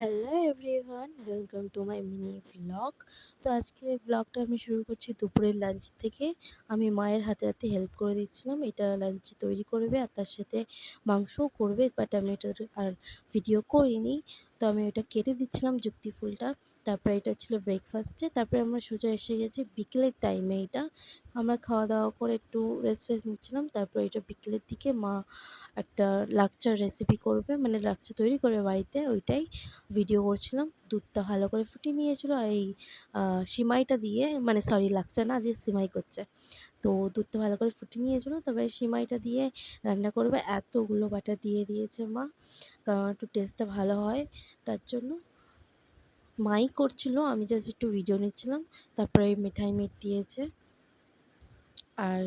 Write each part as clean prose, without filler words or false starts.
Hello everyone, welcome to my mini vlog. তো আজকের এই ভ্লগটা আমি শুরু করছি দুপুরের লাঞ্চ থেকে। আমি মায়ের হাতে হাতে হেল্প করে দিচ্ছিলাম, এটা লাঞ্চে তৈরি করবে আর তার সাথে মাংসও করবে, বাট আমি এটা আর ভিডিও করিনি। তো আমি ওটা কেটে দিচ্ছিলাম যুক্তি ফুলটা। তারপরে এটা ছিল ব্রেকফাস্টে। তারপরে আমরা সোজা এসে গেছি বিকেলের টাইমে। এটা আমরা খাওয়া দাওয়া করে একটু রেস্ট ফেস্ট নিচ্ছিলাম। তারপরে এটা বিকেলের দিকে মা একটা লাচ্চার রেসিপি করবে, মানে লাচ্চা তৈরি করবে বাড়িতে, ওইটাই ভিডিও করছিলাম। দুধটা ভালো করে ফুটিয়ে নিয়েছিল আর এই সিমাইটা দিয়ে, মানে সরি লাচ্চা না, যে সিমাই করছে। তো দুধটা ভালো করে ফুটিয়ে নিয়েছিল, তারপরে সিমাইটা দিয়ে রান্না করবে। এতগুলো বাটার দিয়ে দিয়েছে মা, কারণ একটু টেস্টটা ভালো হয় তার জন্য। মাই করছিল, আমি জাস্ট একটু ভিডিও নিচ্ছিলাম। তারপরে মিঠাই মিট দিয়েছে। আর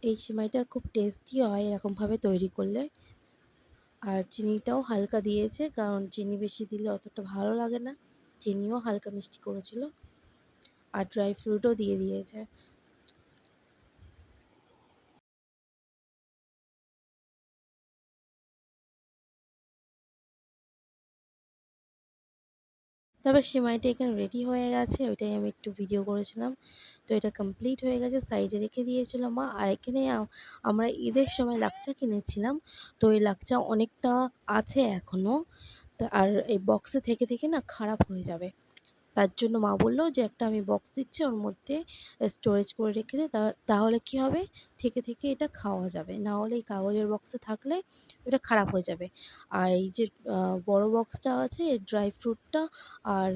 এই সিমাইটা খুব টেস্টি হয় এরকমভাবে তৈরি করলে। আর চিনিটাও হালকা দিয়েছে, কারণ চিনি বেশি দিলে অতটা ভালো লাগে না। চিনিও হালকা মিষ্টি করেছিল। আর ড্রাই ফ্রুটও দিয়ে দিয়েছে। তারপর সেমাইটা এখানে রেডি হয়ে গেছে, ওইটাই আমি একটু ভিডিও করেছিলাম। তো এটা কমপ্লিট হয়ে গেছে, সাইডে রেখে দিয়েছিল মা। আর এখানে আমরা ঈদের সময় লাচ্চা কিনেছিলাম। তো এই লাচ্চা অনেকটা আছে এখনো। তা আর এই বক্সে থেকে থেকে না খারাপ হয়ে যাবে। তার জন্য মা বলল যে একটা আমি বক্স দিচ্ছি, ওর মধ্যে স্টোরেজ করে রেখে দে, তাহলে কি হবে, থেকে থেকে এটা খাওয়া যাবে। না হলে এই কাগজের বক্সে থাকলে এটা খারাপ হয়ে যাবে। আর এই যে বড় বক্সটা আছে, ড্রাই ফ্রুটটা আর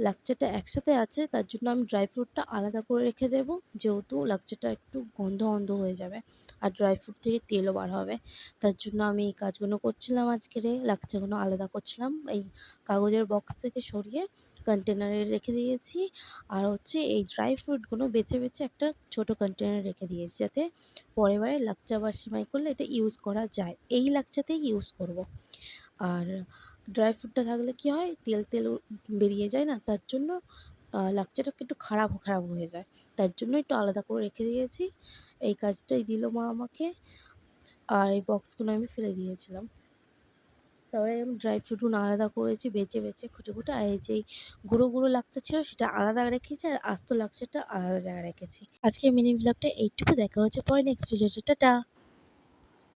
লাচ্চাটা একসাথে আছে, তার জন্য আমি ড্রাই ফ্রুটটা আলাদা করে রেখে দেবো, যেহেতু লাচ্চাটা একটু গন্ধ গন্ধ হয়ে যাবে আর ড্রাই ফ্রুট থেকে তেলও বার হবে। তার জন্য আমি এই কাজগুলো করছিলাম, আজকের এই লাচ্চাগুলো আলাদা করছিলাম, এই কাগজের বক্স থেকে সরিয়ে কন্টেনারে রেখে দিয়েছি। আর হচ্ছে এই ড্রাই ফ্রুটগুলো বেছে বেছে একটা ছোট কন্টেনারে রেখে দিয়েছি, যাতে পরের বারে লাচ্চা বা সিমাই করলে এটা ইউজ করা যায়। এই লাচ্চাতেই ইউজ করব। আর ড্রাই ফ্রুটটা থাকলে কি হয়, তেল তেল বেরিয়ে যায় না, তার জন্য লাচ্চাটা একটু খারাপ খারাপ হয়ে যায়। তার জন্য একটু আলাদা করে রেখে দিয়েছি। এই কাজটাই দিল মা আমাকে। আর এই বক্সগুলো আমি ফেলে দিয়েছিলাম। তারপরে আমি ড্রাই ফ্রুটগুলো আলাদা করেছি বেছে বেছে খুঁটে খুঁটে। আর এই যে গুঁড়ো গুঁড়ো লাচ্চা ছিল সেটা আলাদা রেখেছি, আর আস্ত লাচ্চাটা আলাদা জায়গায় রেখেছি। আজকের মিনি ব্লগটা এইটুকু। দেখা হচ্ছে পরে নেক্সট ভিডিওতে। টাটা।